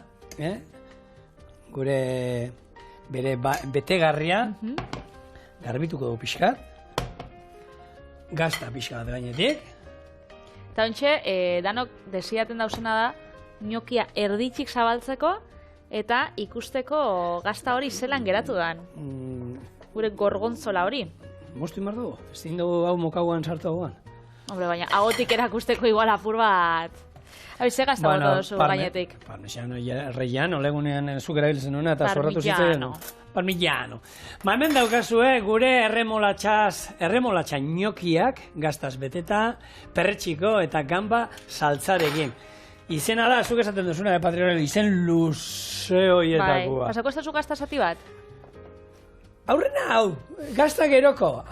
gure bere betegarria, garbituko du pixkat, gazta pixkat gainetik. Eta ontxe, danok desiaten dauzena da, inokia erditxik zabaltzeko, eta ikusteko gazta hori zelan geratu dan. Gure gorgontzola hori. Mostu imar dugu? Ez din dugu hau mokauan sartu hauan? Hombre, baina, agotik erakusteko igual apur bat. Ze gazta boto duzu gainetik? Parmigiano rellano, legunean zuk erabiltzen nuna, eta zorratu zitzen. Parmigiano. Hemen daukazue gure erremolatxa inokiak, gaztaz beteta, perretxiko eta gamba saltzarekin. Izena da, zuk esaten duzuna, Patriorel, izen luzeoietakoa. Bai, pasako ez da zu gazta zati bat? Aurrena hau, gazta geroko.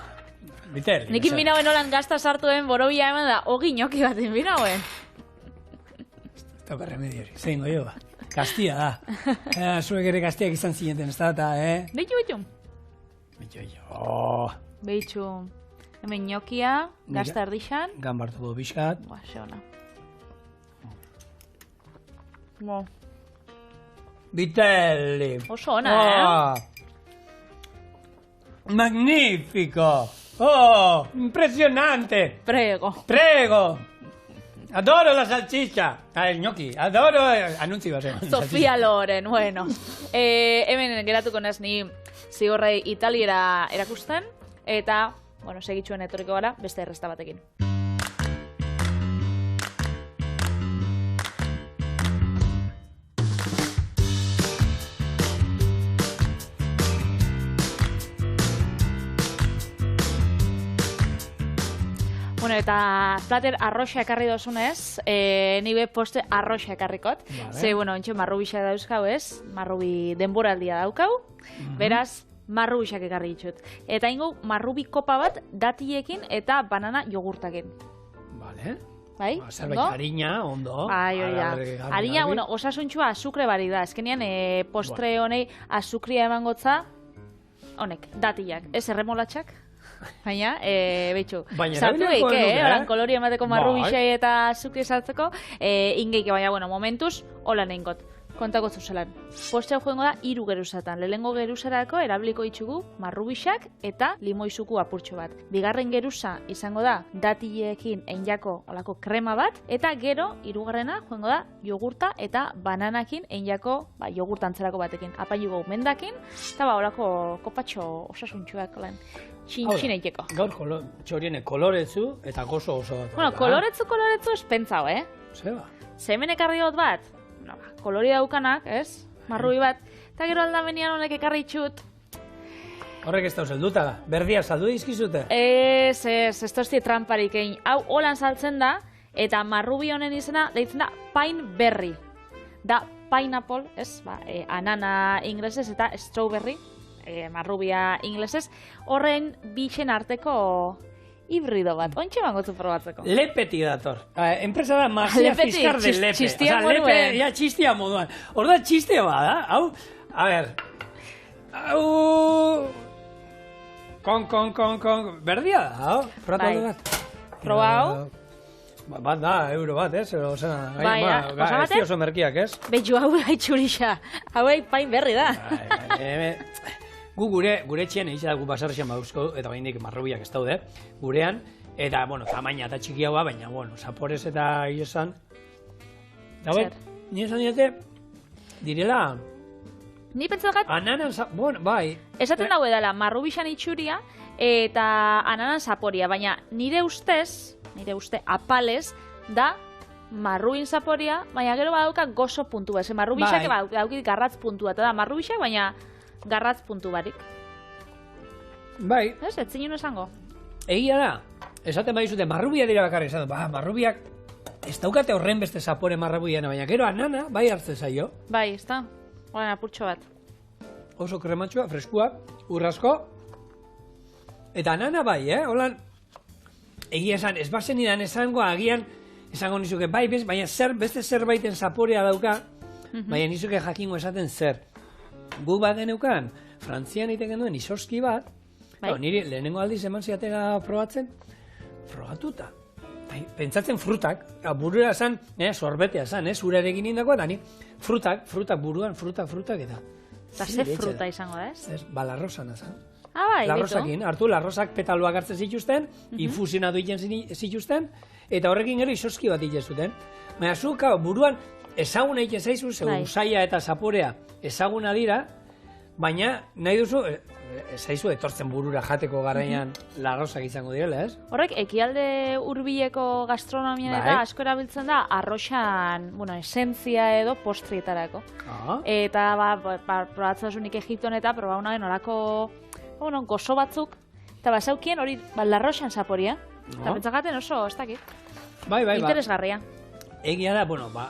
Biter. Nik inbinauen holan gazta sartuen borobia hemen da, hogi inoki bat inbinauen. Toka remedio hori, zein goio ba. Kastia da. Zuek ere kastiak izan zineten, ez da, Beitxu. Beitxu. Hemen inokia, gazta erdixan. Gambartu du bizkat. Xe ona. Vitelli. Oso ona, Magnifico. Oh, impresionante. Prego. Adoro la salchicha. El gnocchi. Adoro. Anuntzio zen. Sofia Loren, bueno. Hemen geratuko naz ni zigorrei italiera erakusten, eta bueno, segitzuen etorriko gara, beste errezta batekin. Bueno, eta plater arroxa ekarri dozunez, nibe poste arroxa ekarrikot. Ze, bueno, ontxe marrubixa dauzkau ez, marrubi denboraldia daukau, beraz, marrubixak ekarri ditut. Eta ingo marrubi kopa bat datiekin eta banana jogurtakin. Vale. Bai? Zerbait harina, ondo. Bai, hori da. Harina, bueno, osasuntxua azukre barik da. Ezkenean, postre honei azukria emangotza, honek, datiak, ez erremolatxak. Baina, behitxu, sartuik, horan kolori emateko marrubixai eta azukri sartzeko, ingeike, baina, bueno, momentuz, hola nehingot. Kontako zuzelan. Postea joango da 3 geruzatan. Lehenengo geruzarako erabiliko ditugu marrubixak eta limoizuku apurtxo bat. Bigarren geruza izango da datileekin einjako olako krema bat, eta gero 3. joango da jogurta eta bananakin einjako jogurtantzerako batekin. Apailugo mendakin, eta olako kopatxo osasuntxuak lan. Txintxin eiteko. Gaur txoriene koloretzu eta gozo oso bat. Bueno, koloretzu espentzau, Zeba. Zemen ekarri dut bat, kolori daukanak, ez? Marrubi bat. Eta gero aldamenian honek ekarri txut. Horrek ez da zelduta da. Berdia saldu dizkizute? Ez tozti tramparik egin. Hau holan saltzen da, eta marrubi honen izena deitzen da pine berry. Da pineapple, ez? Anana inglesez eta strawberry, marrubia inglesez. Horren bitxen arteko hibrido bat, ontxe bangotzu probatzeko. Lepeti dator. Enpresa da Masia Fiskar de Lepe. Txistia moduen. Ja, txistia moduan. Horda txistia bada, hau, a ber, hau, kon, berdia da, hau, probatu bat. Proba hau? Bat da, euro bat, ez? Bai, ez dio oso merkiak, ez? Betxu hau haitxurixa, hauek pain berri da. Gu gure txien egin da gu basarrexen baduzko, eta baindik marrubiak ez daude, gurean, eta, bueno, tamaina eta txiki hau, baina, bueno, zaporez eta iosan. Da, nire esan diate, direla... Ni pentsakat... Ananan, bueno, bai... Esaten dago edala, marrubixan itxuria eta ananan zaporia, baina nire uste apalez, da marrubin zaporia, baina gero badauka gozo puntua, ze marrubixak daukit garratz puntua, eta da marrubixak, baina... garratz puntu barik. Bai. Ez, etzinen esango. Egia da, esaten bai zute, marrubia dira bakarrik, esaten, marrubiak ez daukate horren beste zapore marrubiana, baina gero anana bai hartzen zaio. Bai, ez da, horren apurtxo bat. Oso krematxua, freskua, urrasko, eta anana bai, holan, egia esan, ez bazen idan esango, agian, esango nizuke, bai, baina beste zerbaiten zaporea dauka, baina nizuke jakingo esaten zer. Gu bat geneukan, Frantzian egiten duen isoski bat, niri lehenengo aldiz eman ziatera probatzen, frogatuta. Pentsatzen frutak, burura esan, sorbetea esan, urarekin indako, eta ni frutak buruan, frutak eta... Eta ze fruta izango da, ez? Ba, larrosana esan. Bai, larrosakin, hartu larrosak petaloak hartzen zituzten, infusionatu egiten zituzten, eta horrekin gero isoski bat egiten zuten. Baina zu, buruan, ezaguna egiten zaizu, usaia eta zaporea ezaguna dira, baina nahi duzu, zaizu etortzen burura jateko garaian larrosak izango direla, ez? Horrek, ekialde hurbileko gastronomian eta asko erabiltzen da arroxan, esentzia edo postrietarako. Eta, probatzasunik Egipton eta probauna denolako, gozo batzuk, eta bazaukien hori larroxan zaporia. Eta pentsakaten oso, ez dakit. Bai. Interesgarria. Egia da,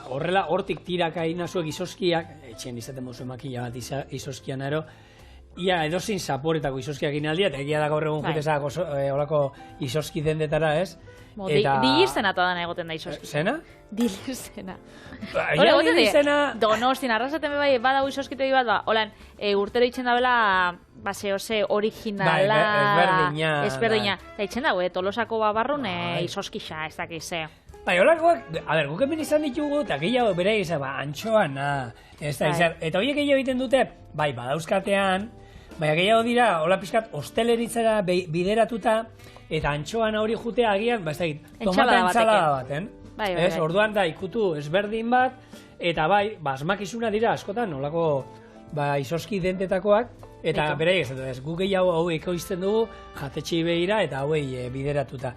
horrela hortik tiraka inazuek izoskiak, etxen izaten mozu makila bat izoskian ero, ia edozein zaporetako izoskiak inaldia, eta egia da gaur egun jutezak horako izoski dendetara, ez? Dilizena todan egoten da izoski. Zena? Dilizena. Hore egoten di? Donostin, arrazaten bai, badago izoskitegi bat, holan, urtero itxen dabela, zehose originala, ezberdina. Eta itxen dago, Tolosako babarrun izoskixa, ez dakiz, Bai, holakoak, guk hemen izan ditugu, eta gehiago bere izan, antxoan, eta horiek gehiago egiten dute, bai, badauzkatean, baina gehiago dira, hola pizkat, hosteleritzara bideratuta, eta antxoan hori jutea agian, ez dakit, tomata entsalada baten. Orduan da, ikutu ezberdin bat, eta bai, asmakizuna dira askotan, holako izoski dentetakoak, Eta beraiek esaten ez, guk gehiago hau ekoizten dugu, jatetxei behira eta hauei bideratuta.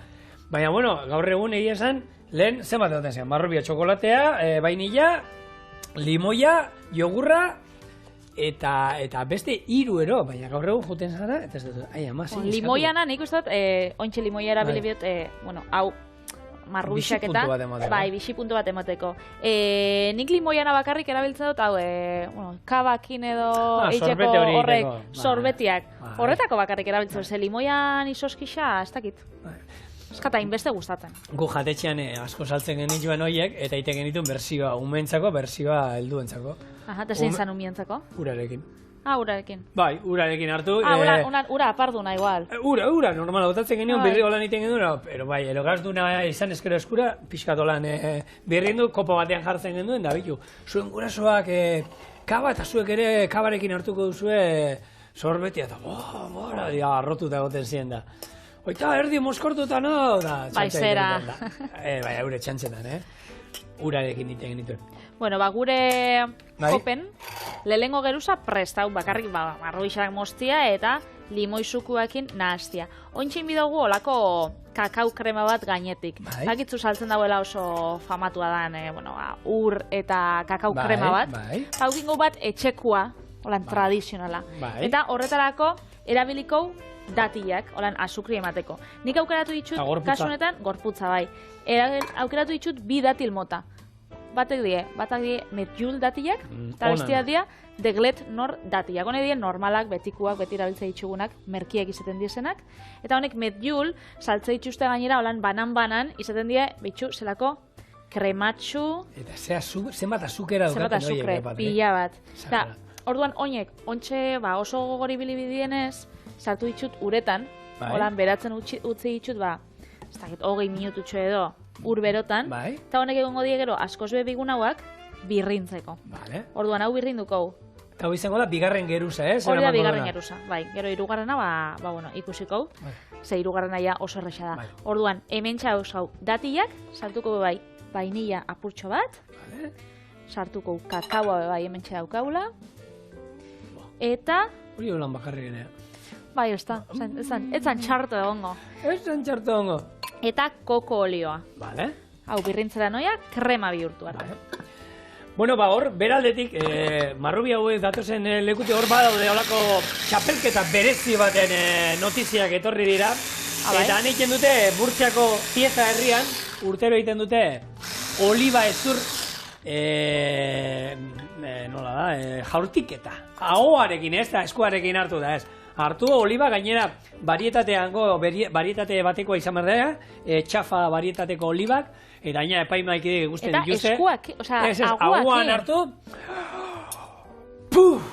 Baina, bueno, gaur egun egia esan, lehen, zenbat egoten zen, marrubia txokolatea, vainilla, limoia, jogurra, eta beste 3 ero, baina gaur egun juten zara, eta ez dut, ai, ama, zin, limoiana, nik uste dut, ointxe limoia erabili biot, bueno, hau, marruixak eta, bai, bixi puntu bat emateko. Nik limoiana bakarrik erabiltzen dut, hau, bueno, kabakin edo eiteko horrek, sorbetiak. Horretako bakarrik erabiltzen dut, limoian isoskixa, ez dakit. Eskata, inbeste gustatzen. Gu jatetxean asko saltzen genituen horiek, eta ite genituen bersioa, umentzako, bersioa helduentzako. Aha, eta zein zan umientzako? Urarekin. Urarekin. Bai, urarekin hartu. Ura aparduna igual. Ura, normala, botatzen genion, birri holan iten genuen, pero bai, erogazduna izan eskero eskura, pixkatolan birrindu, kopo batean jartzen genuen, da bitu, zuen gurasoak kaba eta zuek ere kabarekin hartuko duzue sorbetia, eta bora, arrotuta goten ziren da. Oita, erdi moskortuta no, da. Bai, zera. Bai, eure txantzetan, urarekin iten genituen. Bueno, gure kopen, lehengo geruza prest, hau bakarrik marruixak moztia eta limoizukuekin nahaztia. Ointxin bidogu olako kakau krema bat gainetik. Bakitzu saltzen dauela oso famatua dan, ur eta kakau krema bat. Hau gingo bat etxekua, holan tradizionala. Eta horretarako erabiliko datiak, holan azukri emateko. Nik aukeratu ditut, kasu honetan, gorputza bai. Aukeratu ditut 2 datil mota. Batak die medjul datiak, eta bestia dia deglet nor datiak. Hone die normalak, betikuak, beti erabiltza ditugunak, merkiak izaten diezenak. Eta honek medjul, saltza dituzte gainera, holan banan, izaten die, bitxu, zelako krematxu... Eta zenbat azukera dukaten horiek. Zenbat azukre, pila bat. Eta, orduan, honek, ontxe oso gogori bilibidienez, sartu ditut uretan, holan beratzen utzi ditut, ez dakit, 20 minututxo edo, ur berotan, eta honek egongo die gero askoz bebigun hauak birrintzeko. Orduan hau birrinduko. Eta hau izango da, bigarren geruza, Hori da, bigarren geruza, bai. Gero hirugarrena, ikusiko, ze hirugarrena ja oso erresa da. Orduan, hemen txau datiak, sartuko bai, vainilla apurtxo bat, sartuko kakaoa bai hemen txaukaula, eta... Hori holan bakarri genea. Bai, ez zan txarto egongo. Ez zan txarto egongo. Eta koko olioa. Vale. Hau, birrintzera noia, krema bihurtu arte. Bueno, hor, beraldetik, marrubi hauek datozen lekuti hor badaude holako txapelketa berezi baten notiziak etorri dira. Eta han egiten dute, Burtsiako pieza herrian, urtero egiten dute, oliba ezur, nola da, jaurtiketa. Ahoarekin ez da, eskuarekin hartu da ez. Hartu oliba gainera varietate batekoa izan behar da, txafa varietateko olibak, eta gainera epaimaikide guztien dituzte. Eta eskuak, aguan hartu. Puf!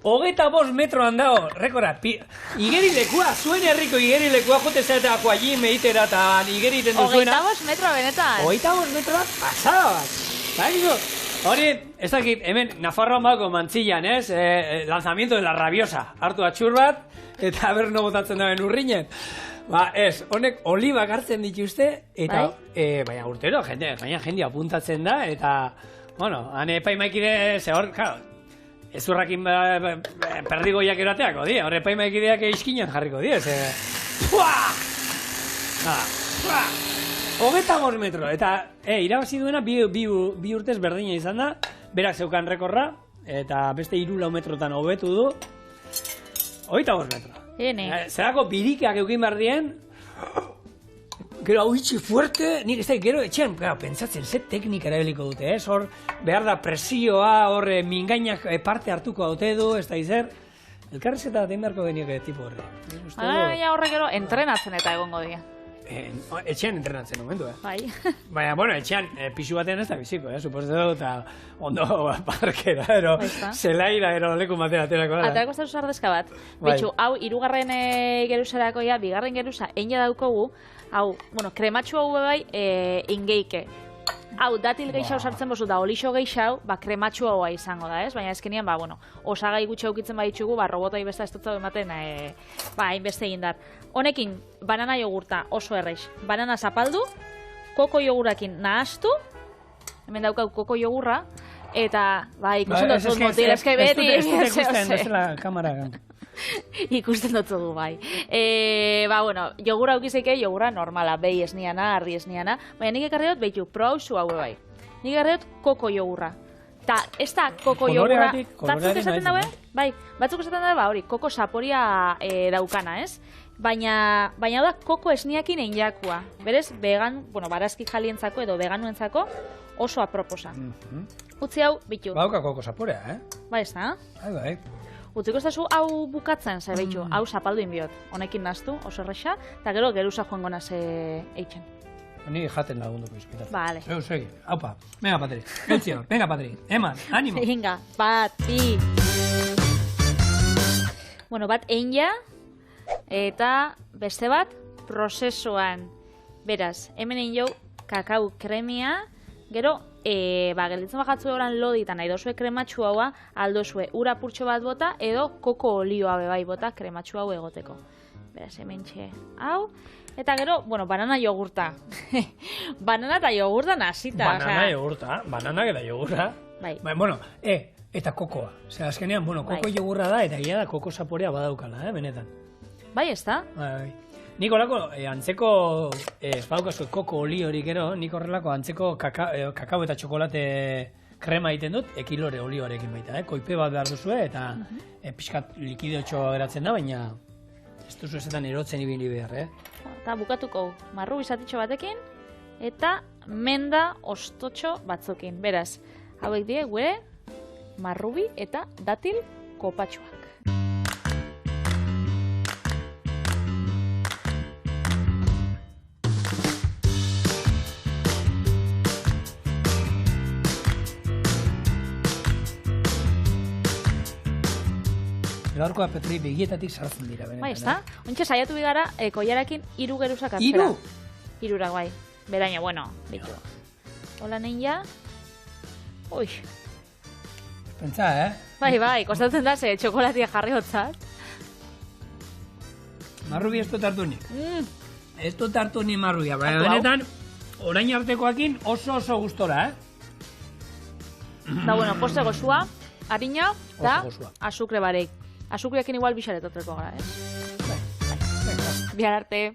25 metroan dago, rekora, igerilekua, zuen herriko igerilekua, jote zaretako allí meditera eta igeriten duzuena. 25 metroa benetan. 25 metroa pasada bat. Baina, hori, ez dakit, hemen, Nafarroan bako mantzillan, ez? Lanzamiento de la rabiosa. Hartu atxur bat, eta berno botatzen daben urrinen. Ez, honek olibak hartzen dituzte, eta, baina urtero, jende apuntatzen da, eta, bueno, hane epaimaikide, ze hor, claro, ezurrakin perdigoiak erateako, di, hor epaimaikideak iskinan jarriko, di, ez, Pua! 25 metro, eta irabazi duena bi urtez berdina izan da, berak zeukan rekorra, eta beste 3 metrotan hobetu du, 25 metro. Zerako birikak eukin behar dien, gero hau itxi fuerte, nik ez da, gero etxean, pentsatzen, ze teknika erabiliko dute, hor behar da presioa, hor mingainak parte hartuko haute du, ez da izer, elkarrizketa bat egin beharko geniok tipo horre. Horre gero entrenatzen eta egongo dira. Etxean entrenatzen momentu, Bai. Baina, bueno, etxean pixu batean ez da biziko, suposetu, eta ondo parkera, zelaira, leku batera aterako da. Aterako zauzu ardezka bat. Bitxu, hau, 3. geruzarako ja, 2. geruza, eina daukogu, hau, bueno, krematxu hau bai, ingeike. Hau, datil geixau sartzen bozu da, olixo geixau, krematxu haua izango da, ez? Baina ezkenian, osagai gutxe aukitzen baditzugu, robotai besta ez dut ematen, hainbeste egindar. Honekin, banana jogurta oso erreix. Banana zapaldu, koko jogurakin nahaztu, hemen daukau koko jogurra, Eta, ikusten dut motil, eske beti. Ez dut ikusten, bezala kamara. Ikusten dut du, bai. Bueno, jogura aukizeike, jogura normala, behi esniana, ardi esniana, baina nik ekarri dut, behitu, proauzu haue bai. Nik ekarri dut koko jogurra. Ta, ez da koko jogurra, batzuk esaten daue, bai, batzuk esaten daue, hori, koko saporia daukana, ez? Baina da koko esniakin einjakua. Berez, barazki jalientzako edo veganuentzako oso aproposa. Utzi hau, bitu. Bauka koko saporea, Bai, ez da? Bai. Utziko ez dazu hau bukatzen, ze behitu, hau zapaldu inbiot. Honekin naztu, oso erresa, eta gero geruza joango naz eitzen. Ni jaten lagunduko izpitatzen. Vale. Segi, haupa. Venga, Patri. Eutzior, venga, Patri. Eman, animo. Venga, bat, bi. Bueno, bat eina, eta beste bat prozesuan. Beraz, hemen egin jau kakao kremia, gero, gelditzen bajatzu horan loditan nahi dozue krematxu haua, aldozue ura purtxo bat bota, edo koko olioa bebai bota krematxu hau egoteko. Beraz, hemen txe hau. Eta gero, banana jogurta. Banana eta jogurta nazita. Banana jogurta, bananak eta jogurta. Bai. Bueno, eta kokoa. Osea, azkenean, koko jogurra da, eta gila da koko saporea badaukala, benetan. Bai, ez da? Bai. Nik horrelako, antzeko, ez badaukazu koko oli hori gero, nik horrelako antzeko kakao eta txokolate krema egiten dut, ekilore olioarekin baita, koipe bat behar duzue, eta pixkat likideotxo geratzen da, baina ez duzu ezetan erotzen ibili behar, Eta bukatuko marrubi zatitxo batekin, eta menda ostotxo batzukin. Beraz, hauek die gure marrubi eta datil kopatxoak. Gaurkoa Petri begietatik sartzen dira. Bai, ez da? Ontxe saiatu bigara, koiarakin 3 geruzak atzera. 3? 3 bai. Beraino, bitu. Hola nein Ui. Pentsa, Bai, kostatzen da, ze txokolatia jarri hotzat. Marrubi ez dut hartu nik. Ez dut hartu ni marrubia, baina benetan, orain artekoakin oso gustora, Da, poste gozua, harina, eta azukre bareik. Azukreakin igual bixaretotreko gara, Bai, Bihar arte.